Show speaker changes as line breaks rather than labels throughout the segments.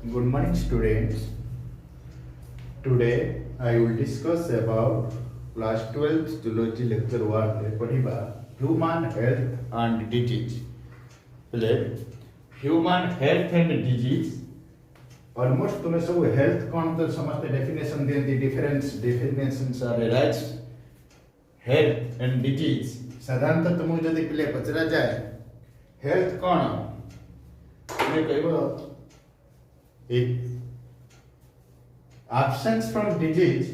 Good morning, students. Today I will discuss about class 12 zoology lecture 1 पढ़िबा human health and disease. पहले human health and disease almost तुम सब health कौन तो समझते definition देंती different definitions are arise health and disease साधारणतः तुमको जदि पहले पचरा जाए health कौन तुम्हें कहबो absence from disease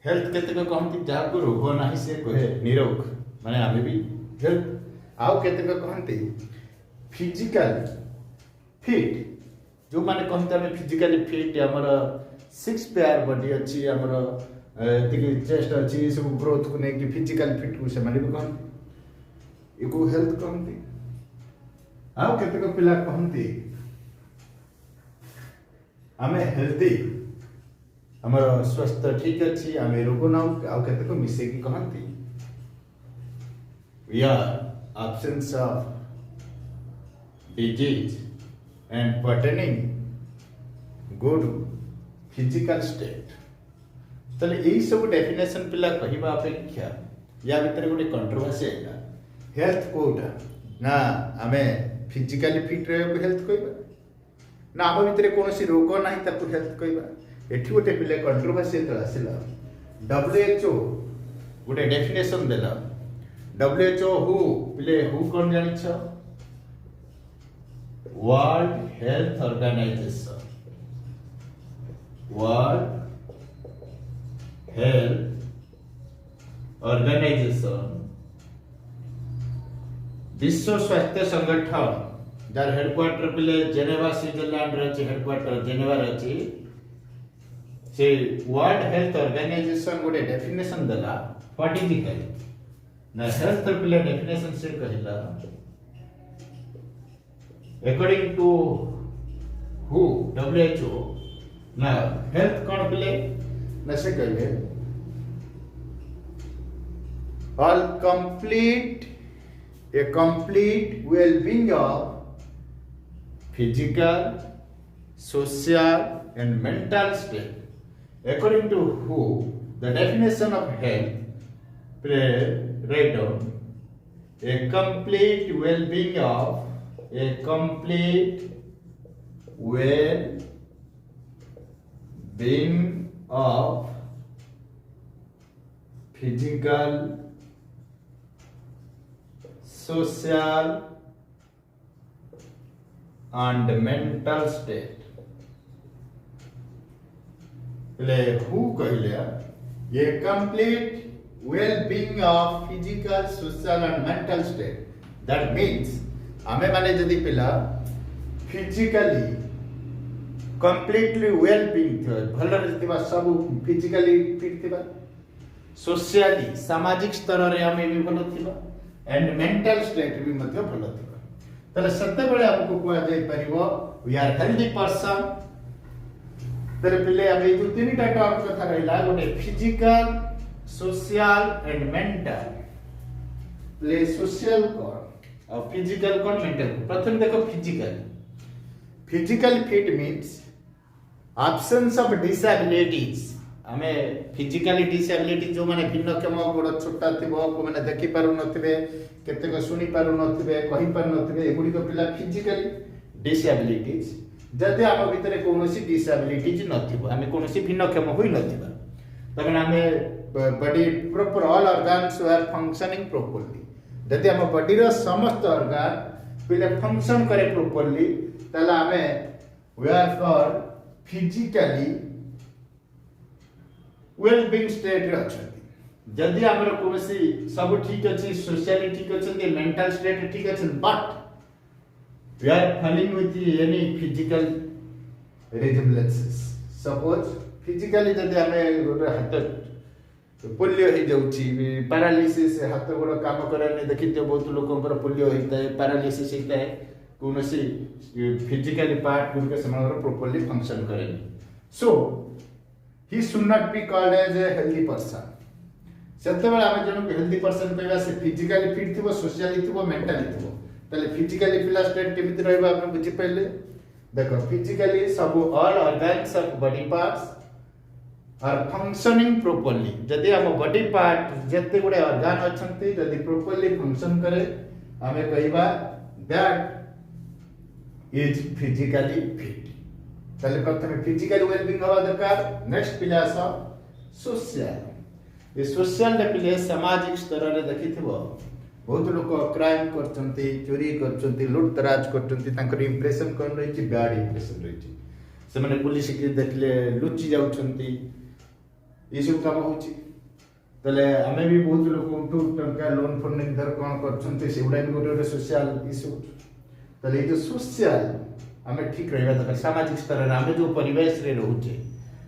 health केते को कहंती जा को रोग नाही से कहे निरोग माने आमे भी health आउ केते को कहंती फिजिकल फिट जो माने कहंते आमे फिजिकली फिट हमर सिक्स पेयर बॉडी अछि हमर एतिक चेस्ट अछि सब ग्रोथ को ने कि फिजिकल फिट को से माने भी कहंती एको हेल्थ कहंती आउ केते को पिला कहंती आमे हेल्दी हमर स्वस्थ ठीक अछि आमे रोग ना आउ केते को मिसे की कहंती we are absence of disease and pertaining good physical state तले एई सब डेफिनेशन पिला कहिबा अपेक्षा या भीतर गोटे कंट्रोवर्सी आइला हेल्थ कोटा ना आमे फिजिकली फिट रहबो हेल्थ कहबा ना आम भितर कौन रोग ना हेल्थ कहवा एठी गोटे पिले कंट्रोवर्सी तो आसला WHO गोटे डेफिनेशन देला WHO हु पिले हु कौन जानिछ वर्ल्ड हेल्थ ऑर्गेनाइजेशन विश्व स्वास्थ्य संगठन जार हेडक्वार्टर पिले जेनेवा स्विट्जरलैंड रची हेडक्वार्टर जेनेवा रची से वर्ल्ड हेल्थ ऑर्गेनाइजेशन गोटे डेफिनेशन देला व्हाट इज हेल्थ ना हेल्थ पिले डेफिनेशन से कहला अकॉर्डिंग टू हु WHO ना हेल्थ कौन पिले ना से कहले all complete a complete well-being of physical, social and mental state. According to WHO, the definition of health, write down a complete well-being of physical, social and mental state ले who कहले ये complete well-being of physical, social and mental state that means हमें माने जदि पिला physically completely well-being थ भल रहतिबा सब physically fit थिबा socially सामाजिक स्तर रे हमें भी भल थिबा एंड मेंटल स्टेट भी मध्य भल थिबा तले सत्य बेले हमको कुआ जाय परिबो वी आर हेल्दी पर्सन तले पिले अबे जो तीनटा टर्म कथा रहला गोटे फिजिकल सोशल एंड मेंटल ले सोशल कोन और फिजिकल कोन मेंटल प्रथम देखो physical fit means absence of disabilities हमें फिजिकली डिसेबिलिटी जो माने भिन्नक्षम गोड़ छोटा थिबो को माने देखि पारु नथिबे केते को सुनी पारु नथिबे कहि पारु नथिबे एगुडी को पिला फिजिकली डिसेबिलिटीज जदि हम भितरे कोनोसी डिसेबिलिटीज नथिबो हमें कोनोसी भिन्नक्षम होई नथिबा तबन हमें body proper all organs are functioning properly जदि हम बॉडी रो समस्त ऑर्गन पिले फंक्शन करे प्रॉपर्ली तला हमें we are called physically well-being state रे अछंती जदि हमर कोनसी सब ठीक अछि सोशली ठीक अछि मेंटल स्टेट ठीक अछि but we are falling with any physical resemblances suppose physically जदि हमें गोटे हाथ पोलियो हो जाउची पैरालिसिस हाथ गोड़ काम करने देखिते बहुत लोकंकर पोलियो होइता है पैरालिसिस होइता है कोनसी फिजिकली पार्ट गुड के समानर प्रॉपर्ली फंक्शन करेनी सो he should not be called as a healthy person सेते बेला हम जनो हेल्दी पर्सन कहबा से फिजिकली फिट थिबो सोशली थिबो मेंटली थिबो तले फिजिकली पिला स्टेट केमिति रहबा आपण बुझि पहिले देखो फिजिकली सब all organs of body parts are functioning properly जदि हम बॉडी पार्ट जते गुडे ऑर्गन अछंती जदि प्रॉपर्ली फंक्शन करे हमें कहबा दैट इज फिजिकली फिट ताले प्रथम फिजिकल वेलबीइंग हवा दरकार नेक्स्ट पिले आस सोशल ये सोशल पिले सामाजिक स्तर रे देखिथिबो बहुत लोग क्राइम करचंती चोरी करचंती लुटतराज करचंती तांकर इंप्रेशन कोन रही छि बैड इंप्रेशन रही छि से माने पुलिस के देखले लुचि जाउचंती ये सब काम होची तले हमें भी बहुत लोग उठू टंका लोन फोन धर कोन करचंती सेउडा भी गोटे सोशल इशू तले जो सोशल हमें ठीक रहबा दरकार सामाजिक स्तर रे हमें जो परिवेश रे रहउचे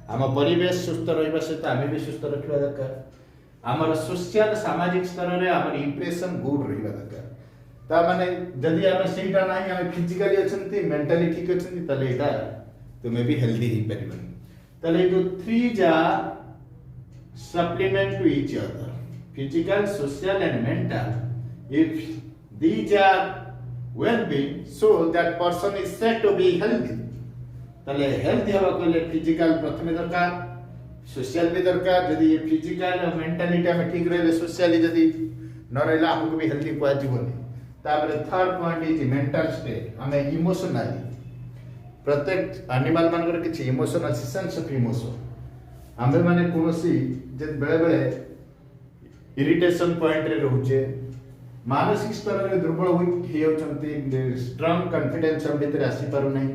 हम परिवेश सुस्थ रहबा से त हमें भी सुस्थ रखबा दरकार आमर सोशल सामाजिक स्तर रे आमर इंप्रेशन गुड रहिबा दरकार ता माने जदि हम सेटा नाही हम फिजिकली अछंती मेंटली ठीक अछंती तले एटा तुमे भी हेल्दी ही परिबन तले जो थ्री जा supplement to each other physical social and mental if these are well being so that person is said to be healthy तले हेल्दी हवा कोले फिजिकल प्रथमे दरकार सोशल भी दरकार जदि ये फिजिकल और मेंटालिटी में ठीक रहले सोशली जदि न रहला हमको भी हेल्दी को जीवनी तापर third point is mental state हमें इमोशनली प्रत्येक एनिमल मानकर किछि इमोशन अछि सेंस ऑफ इमोशन हमें माने कोनोसी जे बेले बेले इरिटेशन पॉइंट रे रहउचे मानसिक स्तर रे दुर्बल होई हेउचंती स्ट्रांग कॉन्फिडेंस हम भीतर आसी पारु नहीं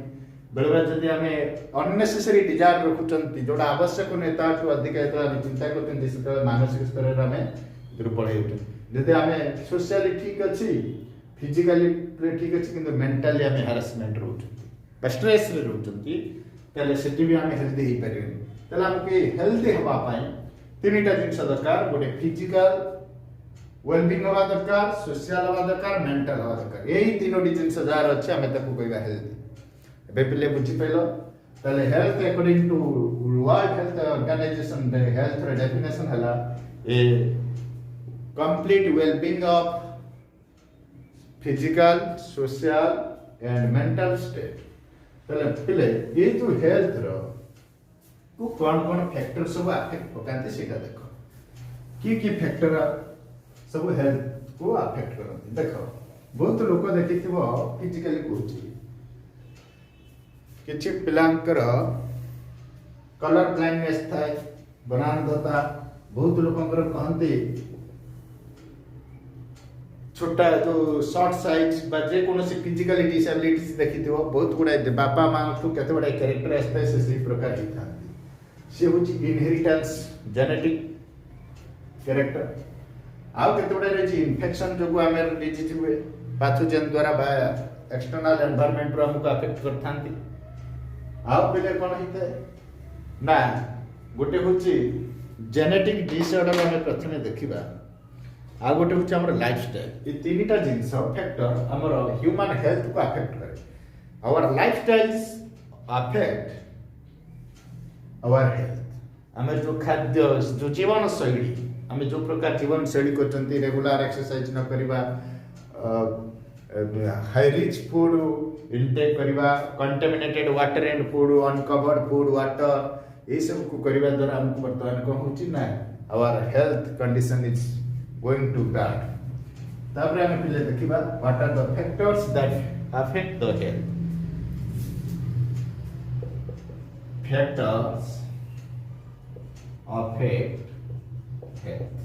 बेले बेले जदि हमें अननेसेसरी डिजायर रखुचंती जोड़ा आवश्यक नेता तो अधिक एत हम चिंता करते से मानसिक स्तर रे हमें दुर्बल हेउचे जदि हमें सोशली ठीक अछि फिजिकली ठीक अछि किंतु मेंटली हमें हैरेसमेंट रहउचंती स्ट्रेस रे रहउचंती तले सेठी भी हमें हेल्दी ही परिबे तले हमके हेल्दी हवा पाए तीनटा जिंस दरकार गोटे फिजिकल वेलबीइंग हवा दरकार सोशल हवा दरकार मेंटल हवा दरकार एही तीनोटी जिंस जार अछि हमें ताको कहबा हेल्दी एबे पिले बुझी पैलो तले health according to world health organization the health रे डेफिनेशन हला a complete wellbeing of physical social and mental state तले पिले ये जो हेल्थ रो को कौन फैक्टर सब अफेक्ट पकाते सेटा देखो की फैक्टर सब हेल्थ को अफेक्ट करते देखो बहुत लोग देखिथिबो फिजिकली कोची किछि पिलांकर कलर ब्लाइंडनेस थाए बनान दता बहुत लोकंकर कहंती छोटा जो शॉर्ट साइज बा जे कोनो से फिजिकली डिसेबिलिटीज देखिथिबो बहुत गुडा बापा मां तो केते बडा कैरेक्टर आस्ते से प्रकार ही था से होची इनहेरिटेंस जेनेटिक कैरेक्टर आउ केतोडा रे जी इन्फेक्शन जो आमे डिजीज हुए पैथोजन द्वारा बा एक्सटर्नल एनवायरनमेंट रो हमको अफेक्ट करथांती आउ पहिले कोन हिते ना गोटे होची जेनेटिक डिसऑर्डर हमें प्रथमे देखिबा आ गोटे होची हमर लाइफस्टाइल ई तीनटा जिंस फैक्टर हमर ह्यूमन हेल्थ को अफेक्ट करे our lifestyles affect our health हमें जो खाद्य जो जीवन शैली हमें जो प्रकार जीवन शैली करचंती रेगुलर एक्सरसाइज न करिबा हाई रिच फूड इनटेक करिबा contaminated water and food uncovered food water ए सब को करिबा द्वारा हमको वर्तमान को होची ना our health condition is going to bad तापर हम पहिले देखिबा what are the factors that affect the health factors affect health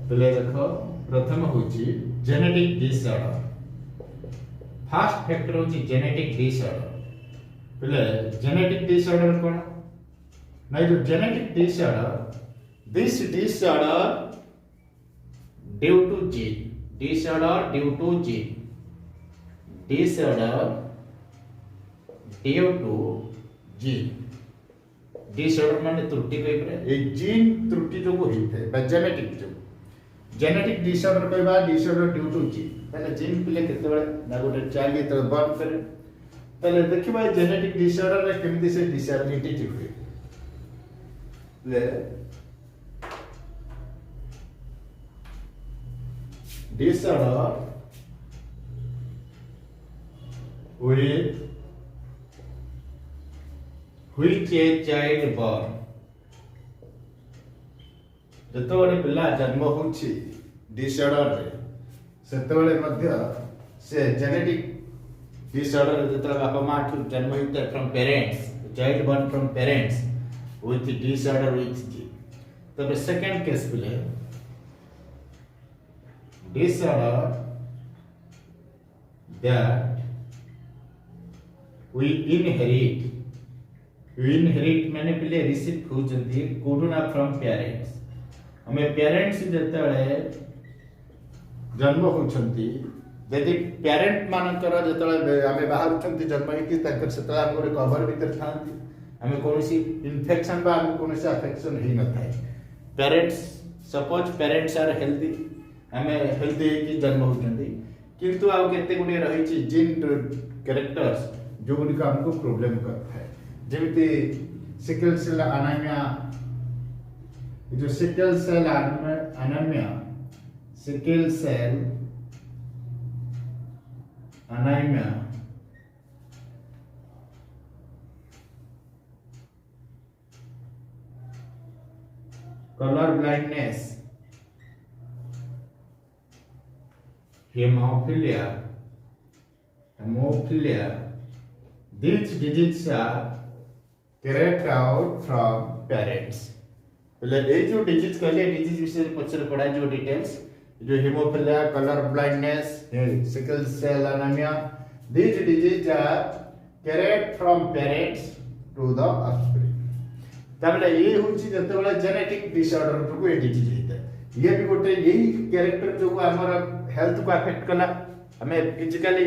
पहले देखो प्रथम होची जेनेटिक डिसऑर्डर फर्स्ट फैक्टर होची जेनेटिक डिसऑर्डर पहले जेनेटिक डिसऑर्डर कोन नहीं जो genetic disorder this disorder due to gene disorder due to gene disorder due to gene disorder माने त्रुटि कहबे ए जीन त्रुटि जो होई थे बा जेनेटिक डिसऑर्डर कहबा डिसऑर्डर ड्यू टू जीन पहले जीन पिले केते बेले ना गोटे चाली त बंद करे पहले देखिबा जेनेटिक डिसऑर्डर रे केमि से डिसेबिलिटी जी हुए ले disorder with which a child born ଯେତେବେଳେ ପିଲା ଜନ୍ମ ହେଉଛି ଡିସଅର୍ଡରରେ ସେତେବେଳେ ମଧ୍ୟ ସେ ଜେନେଟିକ୍ ଡିସଅର୍ଡର ଯେତେବେଳେ ବାପା ମାଠୁ ଜନ୍ମ ହୋଇଥାଏ from parents child born from parents with disorder with gene तब सेकंड केस पिले disorder that we inherit मैंने पिले रिसीव होजंती कोरोना फ्रॉम पेरेंट्स हमें पेरेंट्स जेतेले जन्म होछंती यदि पेरेंट मानकर जेतेले हमें बाहर होछंती जन्म हेकि तकर सेतला हम गोटे कवर भीतर थांती हमें कोनोसी इन्फेक्शन बा हमें कोनोसी अफेक्शन ही न थाए parents suppose parents are healthy हमें हेल्दी की जन्म होछंती किंतु आ केते गुडी रही छि जीन कैरेक्टर्स जो गुडी का हमको प्रॉब्लम करता है जेमिति सिकल सेल एनीमिया जो sickle cell anaemia sickle cell anaemia colour blindness haemophilia these diseases are carried out from parents पहले ये जो डिजीज कहले डिजीज विषय पछर पढ़ा जो डिटेल्स जो haemophilia colour blindness sickle cell anaemia these diseases are carried from parents to the offspring तबले ये होची जतबेला जेनेटिक डिसऑर्डर को ये डिजीज हेता ये भी गोटे यही कैरेक्टर जो हमर हेल्थ को अफेक्ट कला हमें फिजिकली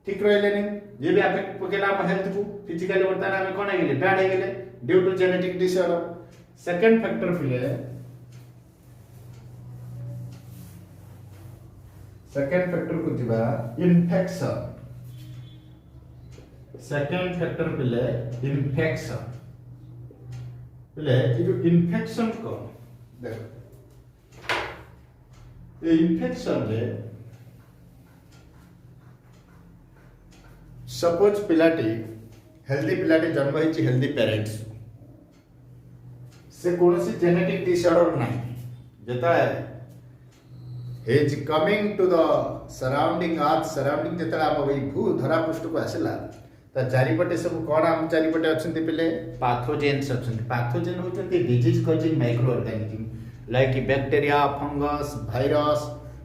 ठीक रहले नहीं ये भी अफेक्ट पकेला हम हेल्थ को फिजिकली वर्तमान हमें कोन गेले बैड हे गेले due to genetic disorder second factor फिले सेकंड फैक्टर को दिबा इन्फेक्शन सेकंड फैक्टर फिले इन्फेक्शन फिले ये जो इन्फेक्शन को देखो ये इन्फेक्शन रे सपोज पिलाटी हेल्दी पिलाटी जन्म होइछि हेल्दी पेरेंट्स से कोनोसी जेनेटिक डिसऑर्डर नाही जेता he is coming to the surrounding earth surrounding जेता हम वही भू धरा पृष्ठ को आसला त चारिपटे सब कोन हम चारिपटे अछंती पिले पैथोजेन्स अछंती पैथोजेन होचंती disease causing microorganism like bacteria fungus virus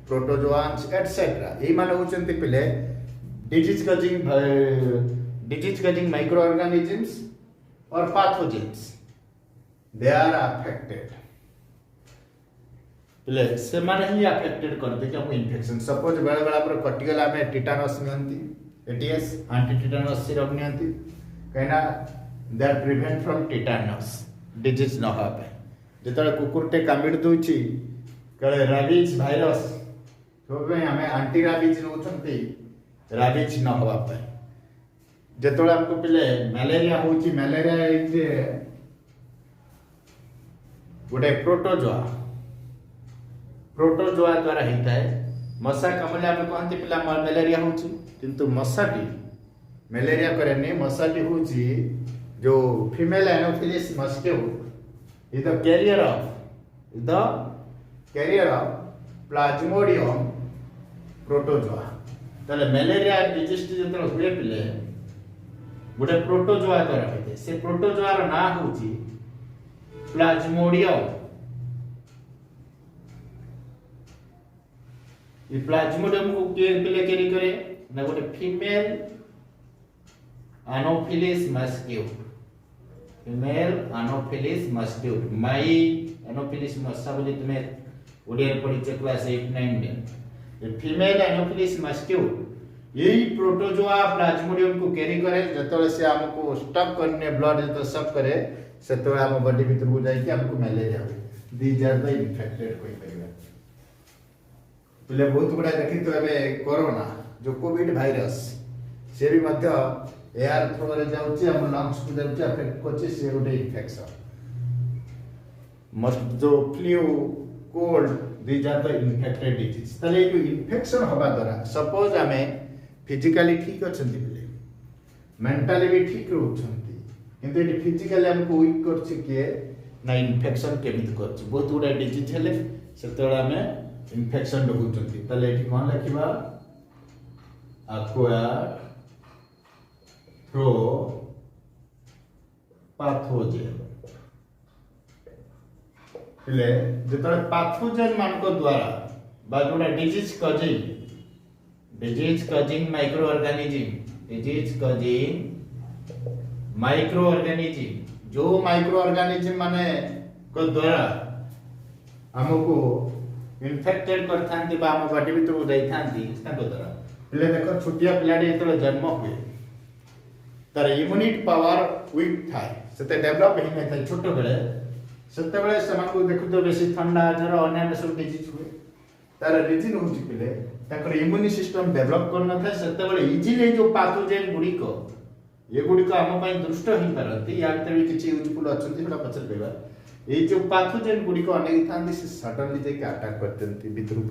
protozoans etcetera एई माने होचंती पिले डिजीज कॉजिंग माइक्रो ऑर्गेनिजम्स और पैथोजेन्स they are affected ले से माने ही अफेक्टेड कर दे कि इन्फेक्शन सपोज बेला बेला पर कटिगला में टिटानस नियंती एटीएस एंटी टिटानस सिरप नियंती कहना that prevent from tetanus disease न होबे जेतले कुकुरटे कामिड दोछि कळे रैबीज वायरस होबे हमें एंटी रैबीज नउछंती रैबीज न होबा पे जेतले हमको पहिले मलेरिया होछि मलेरिया इज गोटे प्रोटोजोआ द्वारा होता है मशा कामले आम कहते पिला मलेरिया होची किंतु मशाटी मलेरिया करे मशाटी होची जो female anopheles mosquito is the carrier of plasmodium protozoa तले मलेरिया डिजीज जतरा हुए पिले गोटे प्रोटोजोआ द्वारा होते से प्रोटोजोआ रो ना होची प्लाज्मोडियम ये प्लाज्मोडियम को पिले कैरी करे ना गोटे फीमेल एनोफिलिस मस्क्यूट माई एनोफिलिस मस्सा बोली तुम्हें ओडिया पढ़ी क्लास 8 9 में ये फीमेल एनोफिलिस मस्क्यूट यही प्रोटोजोआ प्लाज्मोडियम को कैरी करे जतले से हमको स्टक करने ब्लड जत स्टक करे सेतो हम बॉडी भीतर को जाई कि हमको मलेरिया हो दीज आर द इन्फेक्टेड कोई परिबा पहले बहुत बड़ा देखि तो अबे कोरोना जो कोविड वायरस से भी मध्य एयर थ्रू रे जाउची हम लंग्स को जाउची अफेक्ट कोची से गोटे इन्फेक्शन मस्ट जो flu cold these are the infected disease तले जो इन्फेक्शन होबा द्वारा सपोज हमें फिजिकली ठीक अछंती बेले मेंटली भी ठीक रहउछंती किंतु ये फिजिकली हमको वीक करछि किए ना इन्फेक्शन केमिति करछि बहुत गुडा डिजीज हेले सेतबेले हमें इन्फेक्शन होउचंती तले एठी कोन लिखिबा acquired through pathogen એટલે જેતଳେ pathogen ମାନଙ୍କ द्वारा बा जोडा डिजीज कॉजिंग माइक्रो ऑर्गेनिज्म जो माइक्रो ऑर्गेनिज्म माने को द्वारा हमको इन्फेक्टेड करथांती बा हम बॉडी भीतर जाइथांती ताको द्वारा पिले देखो छोटिया पिलाडी जेतले जन्म हुए तार इम्यूनिटी पावर वीक थाए सेते डेवलप ही नै थाए छोटो बेले सेते बेले समाको देखु तो बेसी ठंडा जर अन्य सब डिजीज हुए तार रीजन होची पिले ताकर इम्यूनि सिस्टम डेवलप करना थाए सेते बेले इजीली जो पैथोजेन गुडी को ये गुडी को हम पई दृष्ट ही परंती या भीतर भी किछि यूजफुल अछंती बडा पचर देबा ए जो पैथोजेन गुडी को अनेक थांती से सडनली जे अटैक करतंती भीतर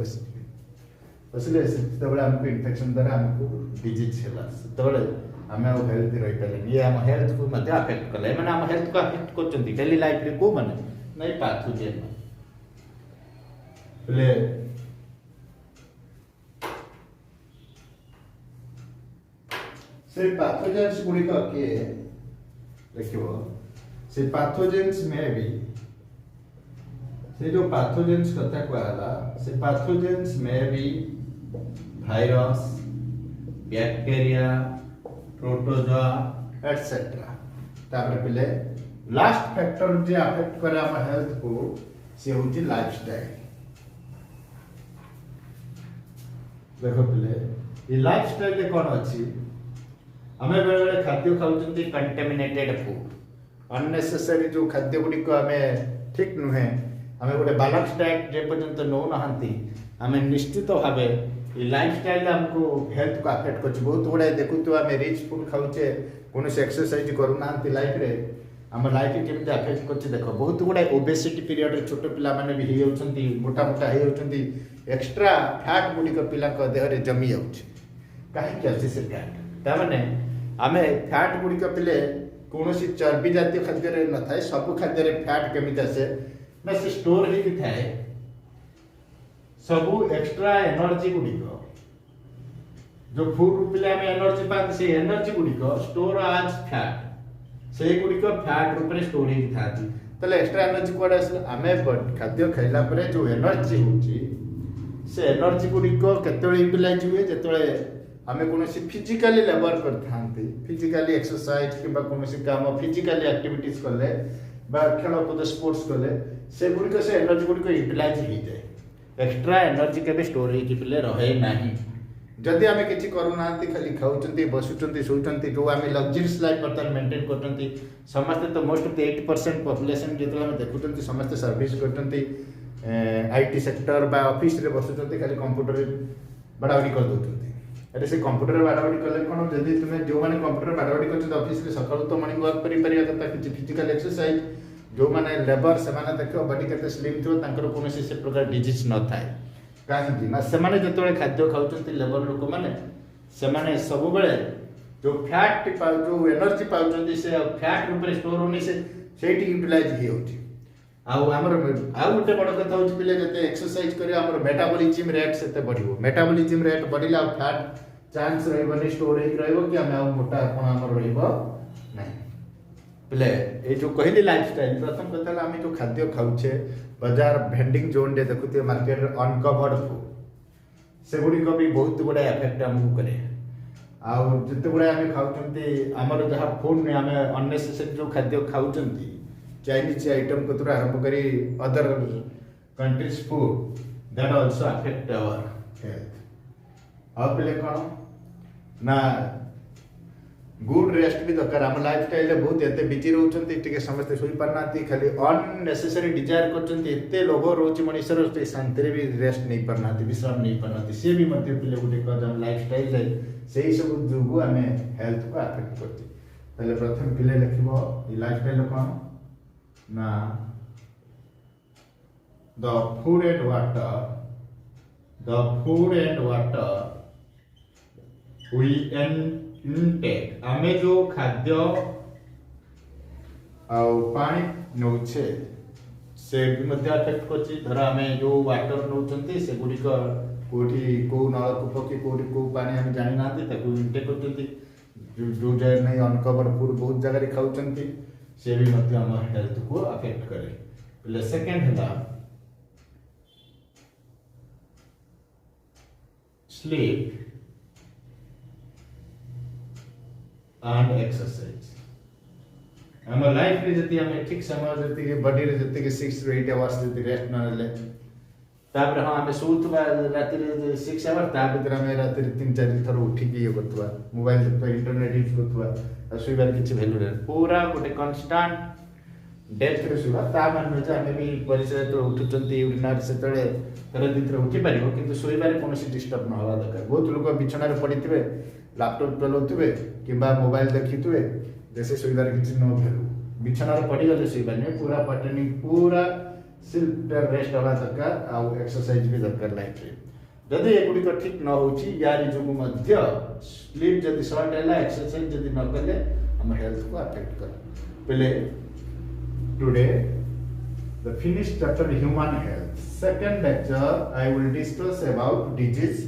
पसले सेते बेले हमको इन्फेक्शन द्वारा हमको डिजीज होला सेते बेले हमें हेल्थी रही पारे ये हम हेल्थ को मध्य अफेक्ट कले माने हम हेल्थ को अफेक्ट करचंती डेली लाइफ रे को माने नै पैथोजेन ले से पैथोजेंस गुडी का के देखिबो से पैथोजेंस में भी से जो पैथोजेंस कथा कहला से पैथोजेंस में भी वायरस बैक्टीरिया प्रोटोजोआ एटसेट्रा तापर पिले लास्ट फैक्टर जे अफेक्ट करे हम हेल्थ को से होची लाइफस्टाइल देखो पिले ये लाइफस्टाइल ले कोन अछि हमें बेले बेले खाद्य खाउचंती कंटामिनेटेड फूड अननेसेसरी जो खाद्य गुडी को हमें ठीक नुहे हमें गोटे बैलेंस डाइट जे पर्यंत नो नहंती हमें निश्चित भाबे ये लाइफस्टाइल हमको हेल्थ को अफेक्ट करछ बहुत गुडा देखु तो हमें रिच फूड खाउचे कोनो से एक्सरसाइज करू नहंती लाइफ रे हम लाइफ केमिति अफेक्ट करछ देखो बहुत गुडा ओबेसिटी पीरियड रे छोट पिला माने भी हे होचंती मोटा मोटा हे होचंती एक्स्ट्रा फैट गुडी को पिला को देह रे जमी जाउछ काहे कि अछि से फैट ता माने आमे फैट गुडी को पिले कोनोसी चर्बी जातीय खाद्य रे न थाए सब खाद्य रे फैट केमिति आसे ना से स्टोर ही थाए सब एक्स्ट्रा एनर्जी गुडी को जो फूड पिले हमें एनर्जी पाते से एनर्जी गुडी को स्टोर आज फैट से गुडी को फैट रूप रे स्टोर ही थाती तले एक्स्ट्रा एनर्जी कोडा आमे खाद्य खाइला परे जो एनर्जी होची से एनर्जी गुडी को केतळे यूटिलाइज हुए जेतळे हमें कोनोसी फिजिकली लेबर करथांती फिजिकली एक्सरसाइज किबा कोनोसी काम फिजिकली एक्टिविटीज करले बा खेल कूद स्पोर्ट्स करले से गुडी को से एनर्जी गुडी को यूटिलाइज ही जाए एक्स्ट्रा एनर्जी के स्टोर ही पिले रहे नाही जदि हमें किछि करू नांती खाली खाउचंती बसुचंती सोचंती जो हमें लग्जरीज लाइफ बर्तन मेंटेन करचंती समस्त तो मोस्ट ऑफ द 8% पॉपुलेशन जेतला हम देखुचंती समस्त सर्विस करचंती आईटी सेक्टर बा ऑफिस रे बसुचंती खाली कंप्यूटर बडावडी कर दोचंती अरे से कंप्यूटर बडावडी करले कोन जदि तुमे जो माने कंप्यूटर बडावडी करछ ऑफिस रे सकाळ तो मॉर्निंग वॉक करि परिया कता किछि फिजिकल एक्सरसाइज जो माने लेबर से माने देखो बॉडी केते स्लिम थियो तांकर कोनोसी से प्रकार डिजीज न थाए काहे ना से माने जतोळे खाद्य खाउचंती लेबर लोक माने से माने सब बेले जो फैट जो एनर्जी पाउचंती से फैट रूप रे स्टोर होनी से सेठी यूटिलाइज ही होची आ हमर आ उटे बड कथा होची पिले जते एक्सरसाइज करे हमर मेटाबॉलिज्म रेट सेते बढ़िबो मेटाबॉलिज्म रेट बढ़िला फैट चांस रहबनी स्टोर ही रहबो कि हम मोटा कोन हमर रहबो नहीं पिले ए जो कहली लाइफस्टाइल प्रथम कथा हम जो खाद्य खाउछे बाजार वेंडिंग जोन दे देखुते मार्केट रे अनकवर्ड फूड से गुडी को भी बहुत बड़ा इफेक्ट हमहु करे आ जते बड़ा हम खाउचंती हमर जहा फूड ने हम अननेसेसरी जो खाद्य खाउचंती चाइनीज आइटम को तुरा आरंभ करी other countries food that also affect our health अब पिले कोन ना गुड रेस्ट भी दरकार हम लाइफस्टाइल बहुत एते बिजी रहउचंती टिके समस्त सोई परनाती खाली अननेसेसरी डिजायर करचंती एते लोभ रोच मनुष्यर से शांति रे भी रेस्ट नहीं परनाती विश्राम नहीं परनाती से भी मध्य पिले गुटे क हम लाइफस्टाइल ले सेही सब जुगु हमें हेल्थ को अफेक्ट करती पहले प्रथम पिले लिखिबो ई लाइफस्टाइल कोन ना the food and water we intake हमें जो खाद्य आउ पानी नौछे से भी मध्य अफेक्ट करछि। धर आमे जो वाटर नौचंती से गुडी को कोठी को नलकूप कि कोठी को पानी हम जानि नांती ताकू इनटेक करतंती जो जाय नहीं अनकवर फूड बहुत जगह रे खाउचंती से भी मध्य हम हेल्थ को अफेक्ट करे। पहले सेकंड हला स्लीप एंड एक्सरसाइज। हम लाइफ रे जति हम ठीक समय जति के बॉडी रे जति के 6 to 8 आवर्स जति रेस्ट न ले तापर हां हम सोतबा राति रे 6 आवर ता भीतर हम राति रे 3-4 थर उठी के करतबा मोबाइल देखतबा इंटरनेट यूज करतबा सुइबार किछ वैल्यू रे पूरा गोटे कांस्टेंट डेथ रे सुइबा ता मान जे हम भी परिचय तो उठुचंती यूरिनर से तळे तर दित्र उठी परिबो किंतु सुइबार कोनोसी डिस्टर्ब न हवा दरकार। बहुत लोग बिछना रे पडिथिबे लैपटॉप चलाउथिबे किबा मोबाइल देखिथिबे जैसे सुइबार किछ न भेलु बिछना रे पडी गले सुइबार ने पूरा पटनी पूरा सिर्फ रेस्ट हवा दरकार आ एक्सरसाइज भी दरकार लाइफ रे। जदि एगुडी को ठीक न होची यारी जोगु मध्य स्लीप जदि शॉर्ट हैला एक्सरसाइज जदि न करले हम हेल्थ को अफेक्ट कर। पहले today the finished chapter human health. Second lecture I will discuss about disease